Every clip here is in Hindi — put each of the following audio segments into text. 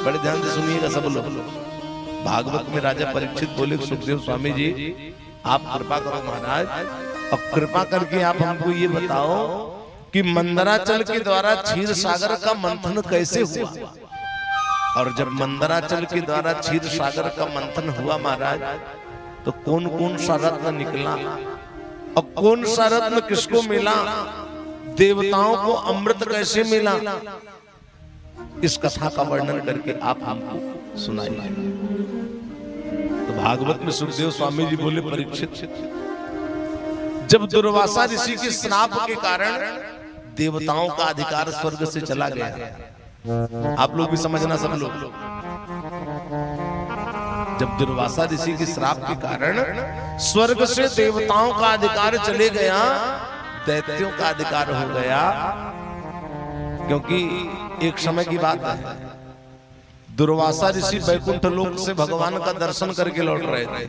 बड़े ध्यान से सुनिएगा सब लोग। भागवत में राजा परीक्षित बोले सुखदेव स्वामी जी आप कृपा करो महाराज, और कृपा करके आप हमको ये बताओ कि मंदराचल के द्वारा क्षीर सागर का मंथन कैसे हुआ। और जब मंदराचल के द्वारा क्षीर सागर का मंथन हुआ महाराज, तो कौन कौन सा रत्न निकला और कौन सा रत्न किसको मिला, देवताओं को अमृत कैसे मिला, इस कथा का वर्णन करके आप हमको सुनाइए। तो भागवत में सुखदेव स्वामी जी बोले परीक्षित, जब दुर्वासा ऋषि के श्राप के कारण देवताओं का अधिकार स्वर्ग से चला गया, आप लोग भी समझना सब लोग, जब दुर्वासा ऋषि के श्राप के कारण स्वर्ग से देवताओं का अधिकार चले गया, दैत्यों का अधिकार हो गया। क्योंकि एक समय की बात है, दुर्वासा ऋषि वैकुंठ लोक से भगवान का दर्शन करके लौट रहे थे,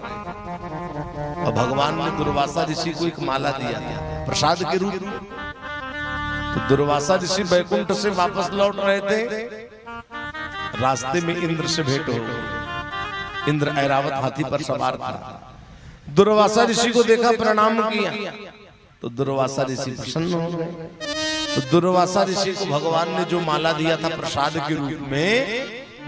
और भगवान ने दुर्वासा ऋषि को एक माला दिया था प्रसाद के रूप में। तो दुर्वासा ऋषि वैकुंठ से वापस लौट रहे थे, रास्ते में इंद्र से भेंट हो गई। इंद्र ऐरावत हाथी पर सवार था, दुर्वासा ऋषि को देखा, प्रणाम किया, तो दुर्वासा ऋषि प्रसन्न हो गए। तो दुर्वासा ऋषि को भगवान ने जो माला दिया था प्रसाद के रूप में,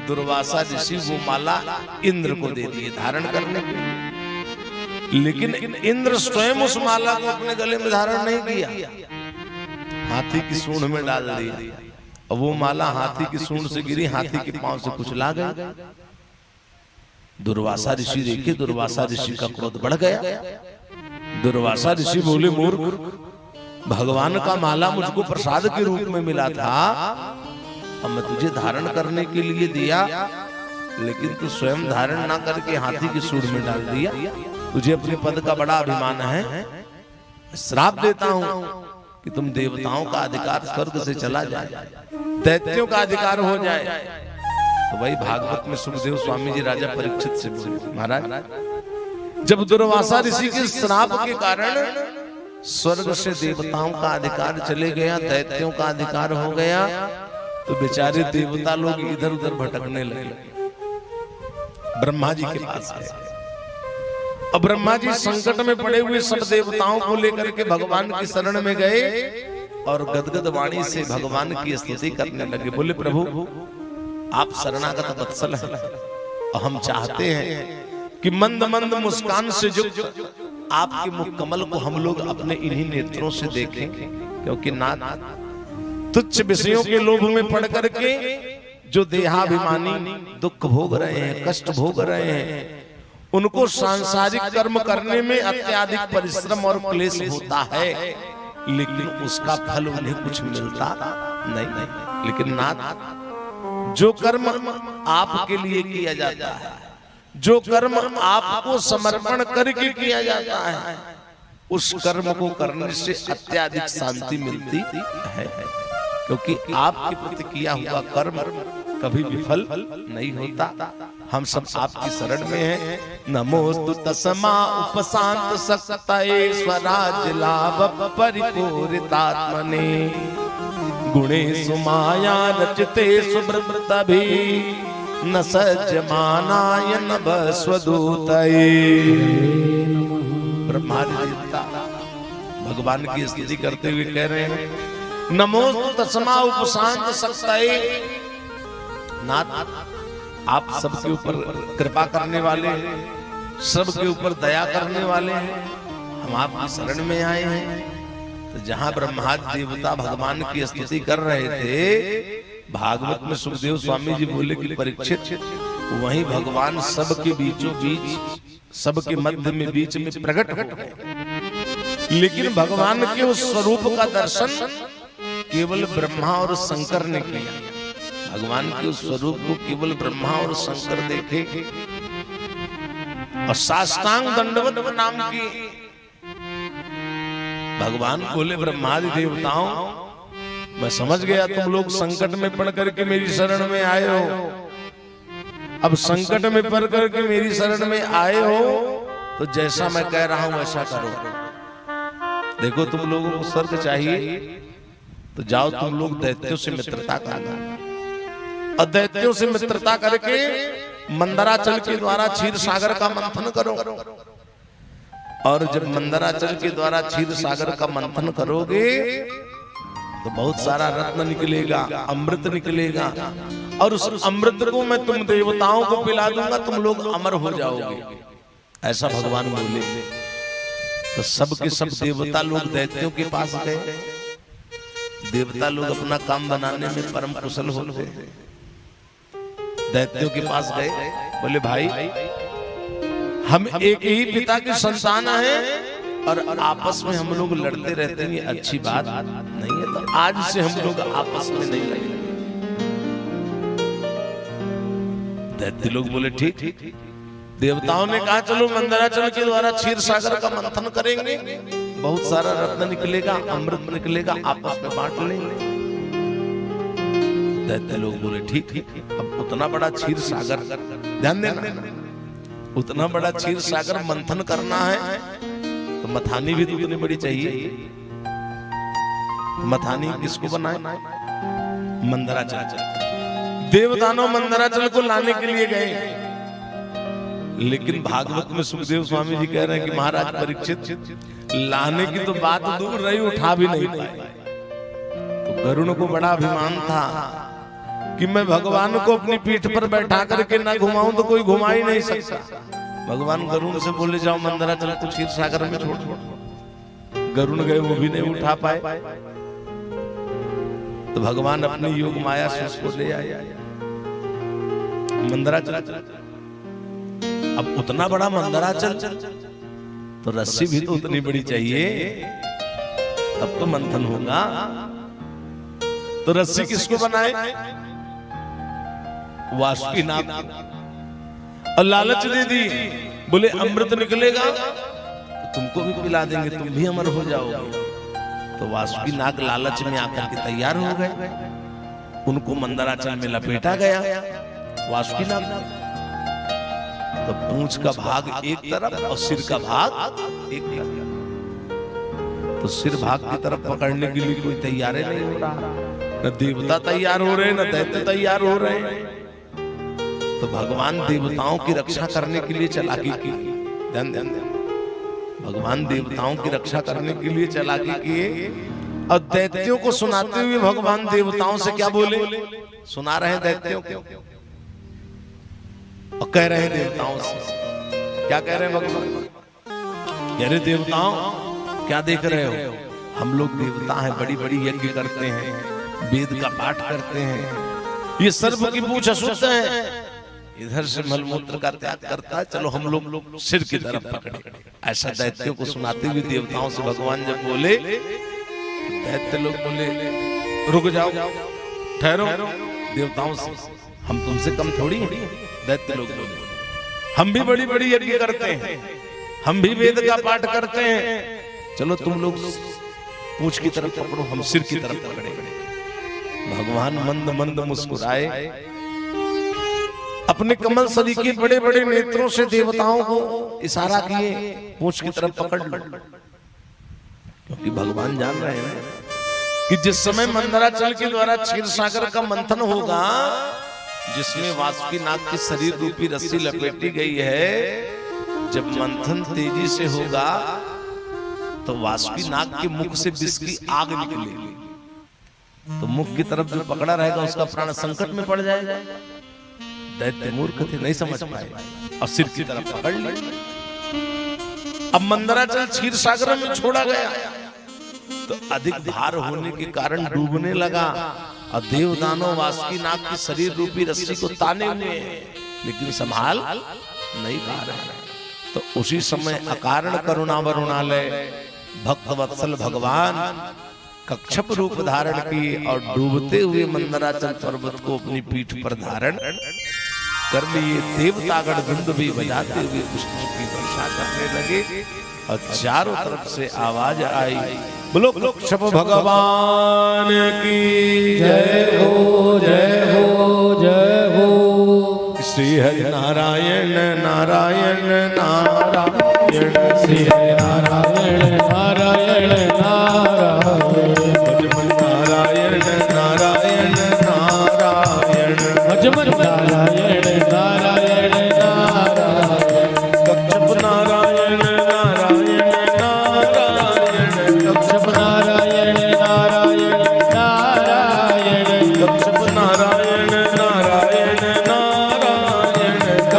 दुर्वासा ऋषि वो माला इंद्र को दे दिए धारण करने के लिए। लेकिन इंद्र स्वयं उस माला को अपने गले में धारण नहीं किया, हाथी की सूंड में डाल दिया, और वो माला हाथी की सूंड से गिरी, हाथी के पांव से कुचला गई। दुर्वासा ऋषि देखे, दुर्वासा ऋषि का क्रोध बढ़ गया। दुर्वासा ऋषि बोले मूर्ख, भगवान का माला मुझको प्रसाद के रूप में मिला था, और मैं तुझे धारण करने के लिए दिया, लेकिन तू स्वयं धारण ना करके हाथी की सूंड में डाल दिया। तुझे अपने पद का बड़ा अभिमान है, श्राप देता हूं कि तुम देवताओं का अधिकार स्वर्ग से चला जाए, दैत्यों का अधिकार हो जाए। तो वही भागवत में सुखदेव स्वामी जी राजा परीक्षित से बोले, महाराज जब दुर्वासा ऋषि के श्राप के कारण स्वर्ग से देवताओं का अधिकार चले गया, दैत्यों का अधिकार हो गया, तो बेचारे देवता लोग इधर उधर भटकने लगे। ब्रह्मा जी के पास गए, अब ब्रह्मा जी संकट में पड़े हुए सब देवताओं को लेकर के भगवान की शरण में गए, और गदगद वाणी से भगवान की स्तुति करने लगे। बोले प्रभु आप शरणागत वत्सल हैं, और हम चाहते हैं कि मंद मंद मुस्कान से युक्त आपके मुख कमल को हम लोग अपने इन्हीं नेत्रों से देखें, क्योंकि नाथ तुच्छ विषयों के लोभ में पड़ करके जो देहाभिमानी दुख भोग रहे हैं, कष्ट भोग रहे हैं, उनको सांसारिक कर्म करने में अत्यधिक परिश्रम और क्लेश होता है, लेकिन उसका फल उन्हें कुछ मिलता नहीं। लेकिन नाथ जो कर्म आपके लिए किया जाता है, जो कर्म आपको समर्पण करके किया जाता है, उस कर्म को करने से अत्यधिक शांति मिलती है, क्योंकि आपके प्रति किया हुआ कर्म कभी विफल नहीं होता। हम सब आपकी शरण में हैं। नमोस्तु तस्मा उपशांत सक्तये स्वराज लाभ परिपूरितात्मने गुणेषु माया रचितेषु वृत्तभि न सज्जमानाय नभः स्वदूतये। ब्रह्मा देवता भगवान की स्तुति करते हुए कह रहे हैं, नमोस्तु तस्मा उपशांत सक्तये। नाथ आप सबके ऊपर कृपा करने वाले हैं, सबके ऊपर दया करने वाले हैं, हम आपकी शरण में आए हैं। तो जहां ब्रह्मादि देवता भगवान की स्तुति कर रहे थे, भागवत में सुखदेव स्वामी जी बोले कि परीक्षित वहीं भगवान सबके बीचों बीच, सबके मध्य में बीच में प्रकट हो गए। लेकिन भगवान के उस स्वरूप का दर्शन केवल ब्रह्मा और शंकर ने किया। भगवान के उस स्वरूप को केवल ब्रह्मा और शंकर देखे और साष्टांग दंडवत प्रणाम किए। भगवान बोले ब्रह्मादि देवताओं, मैं समझ गया तुम लोग संकट में पड़ करके मेरी शरण में आए हो। अब संकट में पड़ करके मेरी शरण में आए हो, तो जैसा मैं कह रहा हूं वैसा करो। देखो तुम लोगों को स्वर्ग चाहिए, तो जाओ तुम लोग दैत्यों से मित्रता करना। और दैत्यों से मित्रता करके मंदराचल के द्वारा क्षीर सागर का मंथन करो। और जब मंदराचल के द्वारा क्षीर सागर का मंथन करोगे तो बहुत सारा रत्न निकलेगा, अमृत निकलेगा, और उस अमृत को मैं तुम देवताओं को पिला दूंगा, तुम लोग अमर हो जाओगे, ऐसा भगवान बोले। तो सब के सब देवता लोग दैत्यों के पास गए। देवता लोग अपना काम बनाने में परम कुशल होते हैं। दैत्यों के पास गए, बोले भाई हम एक ही पिता की संतान हैं और आपस में हम लोग लड़ते रहते हैं, अच्छी बात नहीं है, तो आज से हम लोग आपस में नहीं लड़ेंगे। दैत्य लोग बोले ठीक। देवताओं ने कहा चलो मंदराचल के द्वारा क्षीर सागर का मंथन करेंगे, बहुत सारा रत्न निकलेगा, अमृत निकलेगा, आपस में बांट लेंगे। दैत्य लोग बोले ठीक। अब उतना बड़ा क्षीर सागर, ध्यान देना, उतना बड़ा क्षीर सागर मंथन करना है तो मथानी भी तो उतनी बड़ी चाहिए। मथानी किसको बनाए? मंदराचल। देवदानव मंदराचल को लाने के लिए गए, लेकिन भागवत में सुखदेव स्वामी जी कह रहे हैं कि महाराज परीक्षित लाने की तो बात दूर रही, उठा भी नहीं पाए। तो गरुड़ को बड़ा अभिमान था कि मैं भगवान को अपनी पीठ पर बैठा करके ना घुमाऊं तो कोई घुमा ही नहीं सकता। भगवान गरुड़ से बोले जाओ मंदराचल को क्षीर सागर में छोड़। गरुड़ गए, वो भी नहीं उठा पाए। तो भगवान अपनी योग माया से उसको ले आए मंदराचल। अब उतना बड़ा मंदराचल तो रस्सी भी तो उतनी बड़ी चाहिए, तब तो मंथन होगा। तो रस्सी किसको बनाए? वासुकीनाग। और लालच दे दी, बोले अमृत निकलेगा तो तुमको भी पिला देंगे, तुम भी अमर हो जाओगे। तो वासुकीनाग लालच में आकर के तैयार हो गए, उनको मंदराचल में लपेटा गया वासुकीनाग। तो पूंछ का भाग एक तरफ और सिर का भाग एक तरफ। तो सिर भाग की तरफ पकड़ने के लिए कोई तैयार नहीं हो रहा, न देवता तैयार हो रहे, न दैत्य तैयार हो रहे। तो भगवान देवताओं की रक्षा करने के लिए चालाकी की। ध्यान भगवान देवताओं की रक्षा करने के लिए चालाकी किए, और दैत्यों को सुनाते हुए भगवान देवताओं से क्या बोले? सुना रहे हैं दैत्यों को, और कह रहे हैं देवताओं से, क्या कह रहे हैं भगवान? कह रहे देवताओं क्या देख रहे हो? हम लोग देवता हैं, बड़ी बड़ी यज्ञ करते हैं, वेद का पाठ करते हैं, ये सर्प की पूंछ अशुद्ध है, इधर से मलमूत्र का त्याग करता है, चलो हम लोग सिर की तरफ पकड़े। ऐसा दैत्यों को सुनाते हुए देवताओं से भगवान जब बोले, दैत्य लोग बोले रुक जाओ, ठहरो। देवताओं से हम तुमसे कम थोड़ी हैं। दैत्य लोग बोले हम भी बड़ी बड़ी यज्ञ करते हैं, हम भी वेद का पाठ करते हैं, चलो तुम लोग पूंछ की तरफ पकड़ो, हम सिर की तरफ पकड़े। भगवान मंद मंद मुस्कुराए, अपने कमल सरी के बड़े बड़े नेत्रों से देवताओं को इशारा किए, पूंछ की तरफ पकड़ लो। क्योंकि भगवान जान रहे हैं कि जिस समय मंदराचल के द्वारा क्षीर सागर का मंथन होगा, जिसमें वासुकीनाग की शरीर रूपी रस्सी लपेटी गई है, जब मंथन तेजी से होगा तो वासुकीनाग के मुख से विष की आग निकलेगी। तो मुख की तरफ जो पकड़ा रहेगा उसका प्राण संकट में पड़ जाएगा। दैत्य मूर्ख थे, नहीं समझ पाए, और सिर की तरफ पकड़ ली। अब मंदराचल क्षीर सागर में छोड़ा गया तो अधिक भार होने के कारण डूबने लगा, और देवदानव वासुकीनाग की शरीर रूपी रस्सी को ताने हुए, लेकिन संभाल नहीं पा रहे। तो उसी समय अकारण करुणा वरुणालय भक्त वत्सल भगवान कच्छप रूप धारण की और डूबते हुए मंदराचल पर्वत को अपनी पीठ पर धारण कर लिए। देवतागण धुंध भी बजाते हुए पुष्पों की वर्षा करने लगे, और चारों तरफ से आवाज आई, बोलो कच्छप भगवान की जय हो, जय हो, जय हो। श्री हरि नारायण नारायण नारायण, श्री हरि नारायण नारायण नारायण, नारायण नारायण नारायण।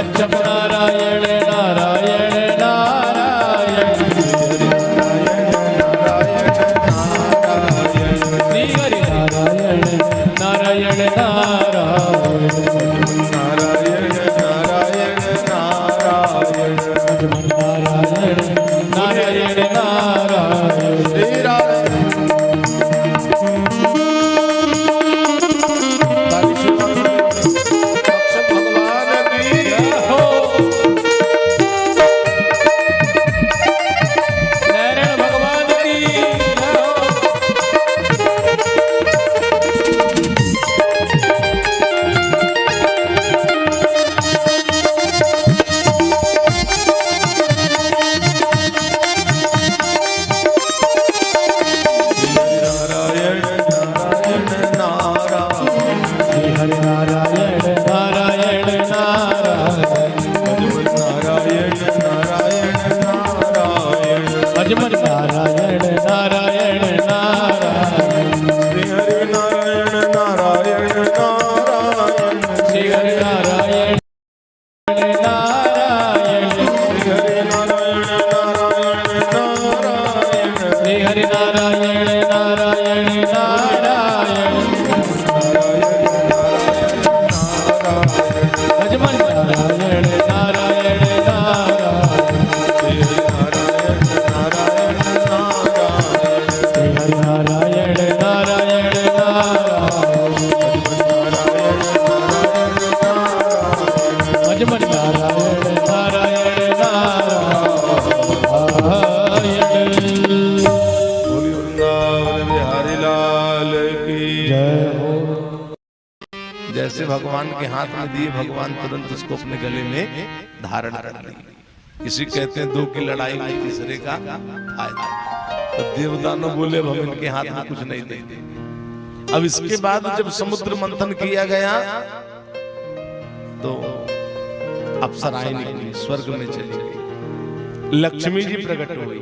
अच्युत नारायण नारायण नारायण श्री हरि नारायण नारायण नारायण नारायण नारायण नारायण नारायण नारायण श्री जैसे भगवान के हाथ में दिए, भगवान तुरंत उसको अपने गले में धारण कर लिए। इसी कहते हैं दो की लड़ाई में तीसरे का फायदा। तो देवदानव बोले हम इनके हाथ में कुछ नहीं देंगे। अब इसके बाद जब समुद्र मंथन किया गया तो अप्सराएं निकली, स्वर्ग में चली गई। लक्ष्मी जी प्रकट हुई।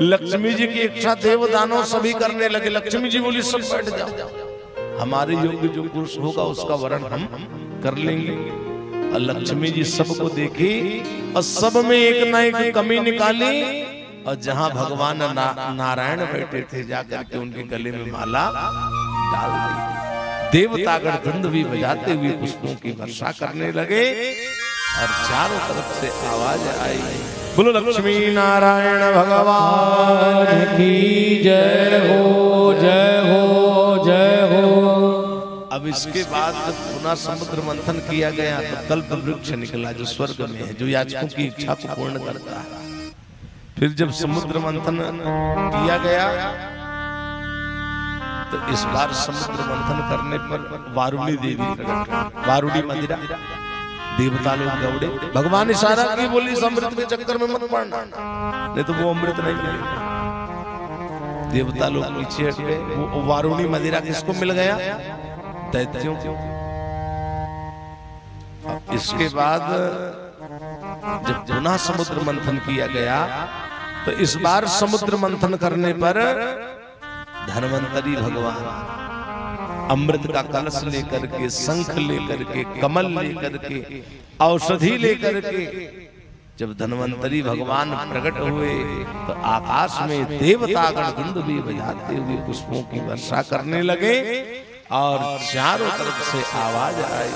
लक्ष्मी जी की इच्छा देवदानव सभी करने लगे। लक्ष्मी जी बोली सब बैठ जाओ, हमारे योग्य जो पुरुष होगा उसका वर्ण हम कर लेंगे। और लक्ष्मी जी सबको देखी और सब में एक ना एक कमी निकाली। और जहां भगवान नारायण बैठे थे जाकर के उनके गले में माला डाल दी। देवतागण धुंध भी बजाते हुए पुष्पों की वर्षा करने लगे और चारों तरफ से आवाज आई, बोलो लक्ष्मी नारायण भगवान की जय हो, जय हो, जय हो। अब इसके बाद जब पुनः समुद्र मंथन किया गया तो कल्प वृक्ष निकला जो स्वर्ग में है, जो याचकों की इच्छा को पूर्ण करता है। फिर जब समुद्र मंथन किया गया तो इस बार समुद्र मंथन करने पर वारुणी देवी प्रकट, वारुणी मदिरा, देवता लोग दौड़े। भगवान इशारा की बोली इस अमृत के चक्कर में मत पड़ना, नहीं तो वो अमृत नहीं मिलेगा। देवता लोग पीछे हट गए। वो वारुणी मदिरा किसको मिल गया? दैत्यों को। इसके बाद जब पुनः समुद्र मंथन किया गया तो इस बार समुद्र मंथन करने पर धन्वंतरी भगवान अमृत का कलश लेकर के, शंख लेकर के, कमल लेकर के, औषधि लेकर के जब धन्वंतरी भगवान प्रकट हुए तो आकाश में देवतागण धुंध भी बजाते हुए पुष्पों की वर्षा करने लगे और चारों तरफ से आवाज आई,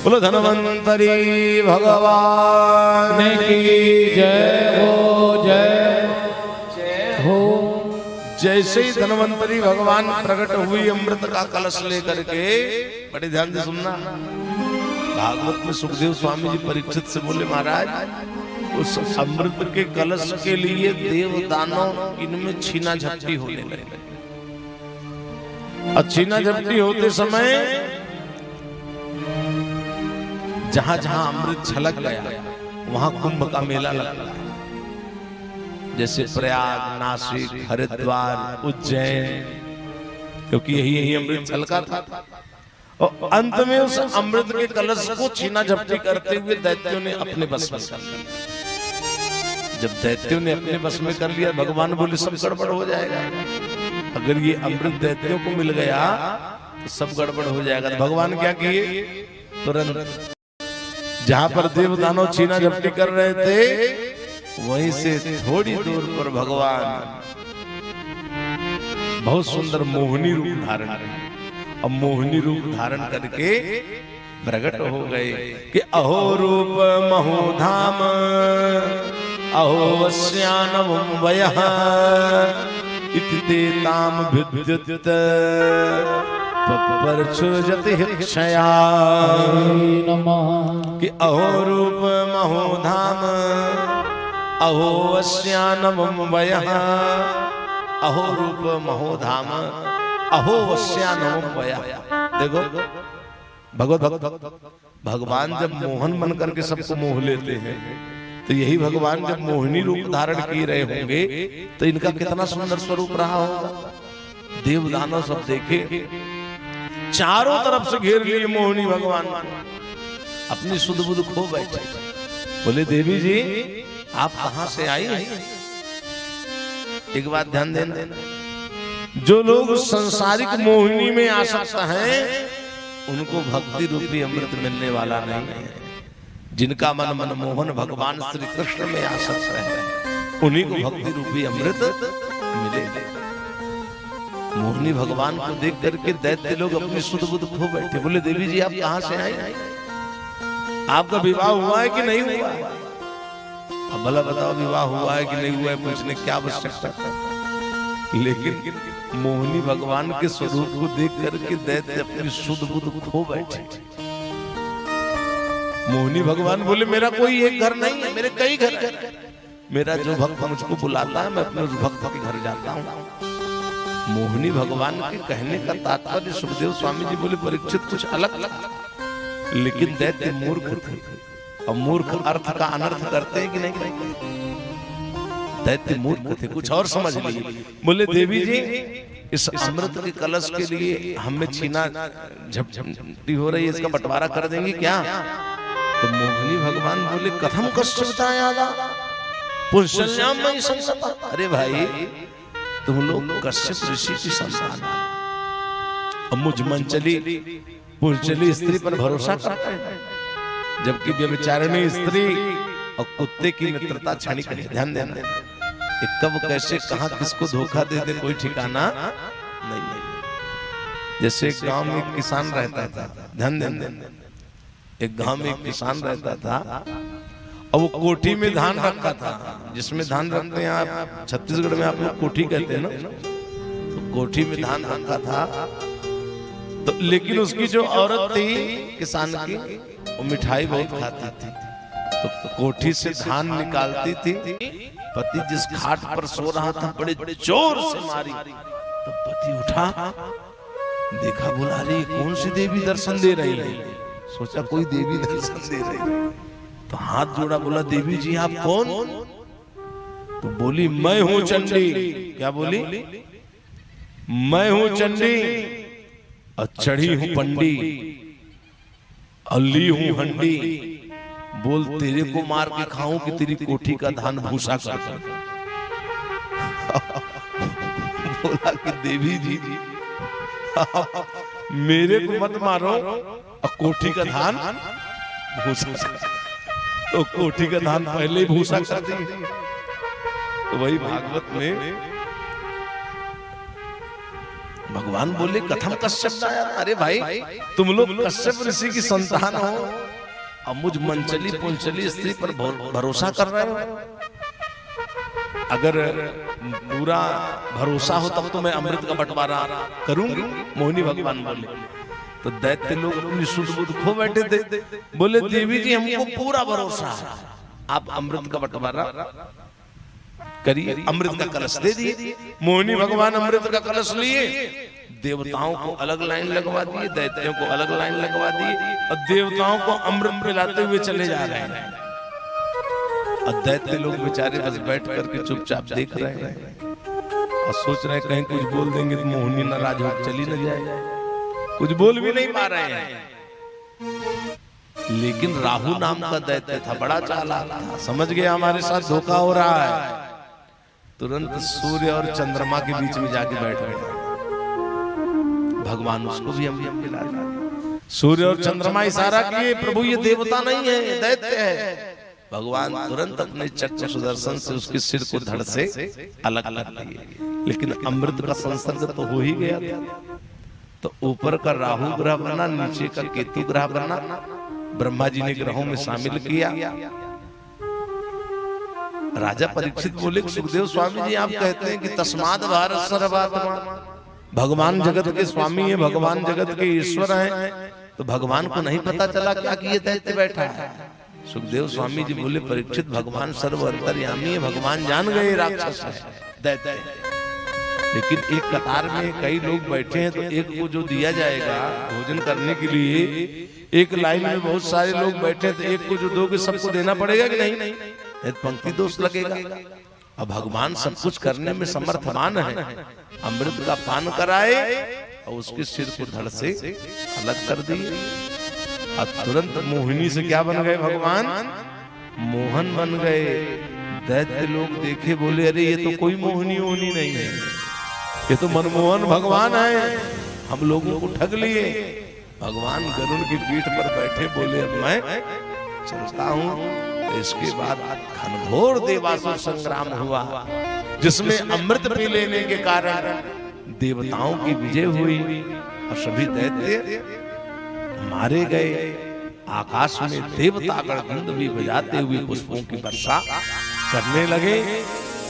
बोलो धन्वंतरी भगवान की जय हो, जय हो। जैसे ही धन्वंतरी भगवान प्रकट हुई अमृत का कलश लेकर के, बड़े ध्यान से सुनना, भागवत में सुखदेव स्वामी जी परीक्षित से बोले महाराज उस अमृत के कलश के लिए देव दानव इनमें छीना झपटी होने लगे। और छीना झपटी होते समय जहां जहां अमृत छलक गया वहां कुंभ का मेला लगता है। जैसे प्रयाग, नासिक, हरिद्वार, उज्जैन, क्योंकि यही अमृत छलका था। और अंत में उस अमृत के कलश को छीना झपटी करते हुए दैत्यों ने अपने बस में कर लिया। जब दैत्यों ने अपने बस में कर लिया, भगवान बोले सब गड़बड़ हो जाएगा। अगर ये अमृत दैत्यों को मिल गया तो सब गड़बड़ हो जाएगा। तो भगवान क्या किए, तुरंत जहां पर देव दानव छीना झपटी कर रहे थे वहीं से थोड़ी दूर पर भगवान बहुत सुंदर मोहिनी रूप धारण किए। अब मोहिनी रूप धारण करके प्रकट हो गए कि अहो रूप महोधाम अहो वस्यानव वयः इति ते ताम विद्युत परचुजति हिक्षया कि अहो रूप महोधाम अहो वस्यानव वयः अहो रूप महोधाम अहो वस्यानव वयः। देखो भगवान जब मोहन बन करके सबको मोह लेते हैं तो यही भगवान जब मोहिनी रूप धारण किए रहे होंगे तो इनका कितना सुंदर स्वरूप रहा होगा। देव दानव सब देखे, चारों तरफ से घेर लिए मोहिनी भगवान अपनी सुध बुध खो बैठे। बोले देवी जी आप कहां से आई? एक बात ध्यान देना, जो लोग संसारिक मोहिनी में आसक्त हैं उनको भक्ति रूपी अमृत मिलने वाला नहीं है। जिनका मन मनमोहन भगवान श्री कृष्ण में आसक्त है उन्हीं को भक्ति रूपी अमृत मिलेगा। मोहिनी भगवान को देख करके दैत्य लोग अपनी सुध बुध खो बैठे। बोले देवी जी आप कहां से आए? आपका विवाह हुआ है कि नहीं हुआ? अब भला बताओ विवाह हुआ है कि नहीं हुआ है पूछने क्या आवश्यकता है। लेकिन मोहिनी भगवान के स्वरूप को देख करके दैत्य अपनी सुध बुध खो बैठे। मोहिनी भगवान बोले मेरा कोई एक घर नहीं है, मेरे कई घर है। मेरा जो भक्त मुझको बुलाता है मैं अपने उस भक्त के घर जाता हूँ। मोहिनी भगवान के कहने का तात्पर्य सुखदेव स्वामी जी बोले परीक्षित कुछ अलग अलग, लेकिन दैत्य मूर्ख थे और मूर्ख अर्थ का अनर्थ करते हैं कि नहीं? दैत्य मूर्ख थे, कुछ और समझ लिए। बोले देवी जी इस अमृत के कलश के लिए हमें छीना झपटी हो रही है, इसका बंटवारा कर देंगे क्या? तो मोहिनी भगवान बोले कथम कश्यपतायादा पुंसल्यामयि संसता। अरे भाई तुम लोग कश्यप ऋषि की संतान और मुझ मंचली पुंचली स्त्री पर भरोसा करते हैं, जबकि व्यभिचारिणी स्त्री और कुत्ते की मित्रता क्षणिक है। ध्यान देना, कब कैसे कहां किसको धोखा दे दे कोई ठिकाना नहीं है। जैसे एक गांव में एक किसान रहता था, ध्यान देना, एक गांव में एक किसान रहता था और वो कोठी में धान रखा था, जिसमें धान रखते हैं आप छत्तीसगढ़ में आप लोग कोठी कहते हैं ना, तो कोठी में धान रखा था। तो लेकिन उसकी जो औरत थी किसान की वो मिठाई बहुत खाती थी, तो कोठी से धान निकालती थी। पति जिस खाट पर सो रहा था बड़े जोर से मारी, तो पति उठा, देखा, बुला रही कौन सी देवी दर्शन दे रही है। सोचा कोई देवी दर्शन दे रही है, तो हाथ जोड़ा, बोला देवी जी आप कौन? तो बोली मैं हूं चंडी। क्या बोली? मैं हूं चंडी और चढ़ी हूं पंडी और ली हूं हंडी। बोल तेरे को मार के खाऊं कि तेरी कोठी का धान भूसा कर। बोला कि देवी जी मेरे को मत मारो और कोठी का धान भूसा कर। तो कोठी का धान पहले ही भूसा कर दी। तो वही भागवत में भगवान बोले कथम कश्यप। अरे भाई तुम लोग कश्यप ऋषि की संतान हो और मुझ मंचली पुंचली स्त्री पर भरोसा कर रहे हो। अगर पूरा भरोसा हो तब तो मैं अमृत का बंटवारा करूंगी। मोहिनी भगवान बोले। तो दैत्य लोग अपनी सुध बुध खो बैठे थे। बोले देवी जी हमको पूरा भरोसा है, आप अमृत का बंटवारा करिए, अमृत का कलश दे दिए। मोहिनी भगवान अमृत का कलश लिए, देवताओं को अलग लाइन लगवा दिए, दैत्यों को अलग लाइन लगवा दिए और देवताओं को अमृत पिलाते हुए चले जा रहे हैं। और दैत्य लोग बेचारे बस बैठ करके चुपचाप देख रहे हैं और सोच रहे हैं कहीं कुछ बोल देंगे तो मोहिनी नाराज हो चली न जाए। कुछ बोल भी नहीं पा रहे हैं। लेकिन राहु नाम का दैत्य था, बड़ा चालाक था, समझ गया हमारे साथ धोखा हो रहा है। तुरंत सूर्य और चंद्रमा के बीच में जाके बैठ गया। भगवान उसको भी अमृत पिला दिया। सूर्य और चंद्रमा इशारा किए, प्रभु ये देवता नहीं है, ये दैत्य है। भगवान तुरंत अपने चक्र सुदर्शन से उसके सिर को धड़ से अलग कर दिए। लेकिन अमृत का संसर्ग तो हो ही गया था। तो ऊपर का राहु ग्रह बना, नीचे का केतु ग्रह बना। ब्रह्मा जी ने ग्रहों में शामिल किया। राजा परीक्षित बोले, सुखदेव स्वामी जी आप कहते हैं कि तस्माद भारत सर्वात्मा, भगवान जगत के स्वामी है, भगवान जगत के ईश्वर हैं, तो भगवान को नहीं पता चला क्या कि ये दैत्य बैठा है? सुखदेव स्वामी जी बोले, परीक्षित भगवान सर्व अंतर्यामी है, भगवान जान गए राक्षस है, दैत्य है। लेकिन एक कतार में कई लोग बैठे हैं, तो एक को जो दिया जाएगा भोजन करने के लिए, एक लाइन में बहुत सारे लोग बैठे हैं, तो एक को जो दोगे सबको देना पड़ेगा कि नहीं? पंक्ति दोष लगेगा। अब भगवान सब कुछ करने में समर्थमान है। अमृत का पान कराए और उसके सिर को धड़ से अलग कर दिए। अब तुरंत मोहिनी से क्या बन गए भगवान? मोहन बन गए। दैत्य लोग देखे, बोले अरे ये तो कोई मोहिनी होनी नहीं है, ये तो मनमोहन भगवान है, हम लोगों को ठग लिए। भगवान गरुड़ की पीठ पर बैठे, बोले अब मैं चलता हूँ। इसके बाद घनघोर देवासुर संग्राम हुआ, जिसमें अमृत पी लेने के कारण देवताओं की विजय हुई और सभी दैत्य मारे गए। आकाश में देवतागण गंध भी बजाते हुए पुष्पों की वर्षा करने लगे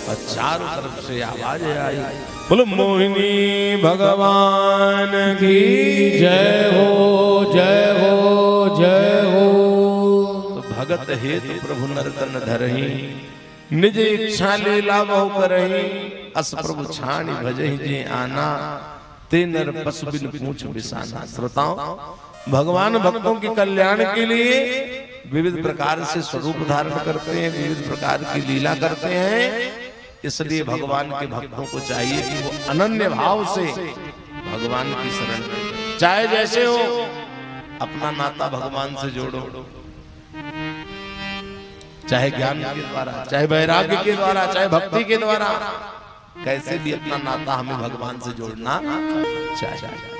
और चारों तरफ से आवाज आई, बोलो मोहिनी भगवान की जय हो, जय हो, जय हो। भगत हेतु प्रभु नर्तन धरही, निज इच्छा लीला बहु करही, अस प्रभु छाणी भजहि जे आना, ते नर पशु बिन पूछ बिसाना। श्रोताओं, भगवान भक्तों के कल्याण के लिए विविध प्रकार से स्वरूप धारण करते हैं, विविध प्रकार की लीला करते हैं। इसलिए भगवान के भक्तों को चाहिए कि वो अनन्य भाव से भगवान की शरण लें। चाहे जैसे हो, अपना नाता भगवान से जोड़ो, चाहे ज्ञान के द्वारा, चाहे वैराग्य के द्वारा, चाहे भक्ति के द्वारा, कैसे भी अपना नाता हमें भगवान से जोड़ना चाहिए।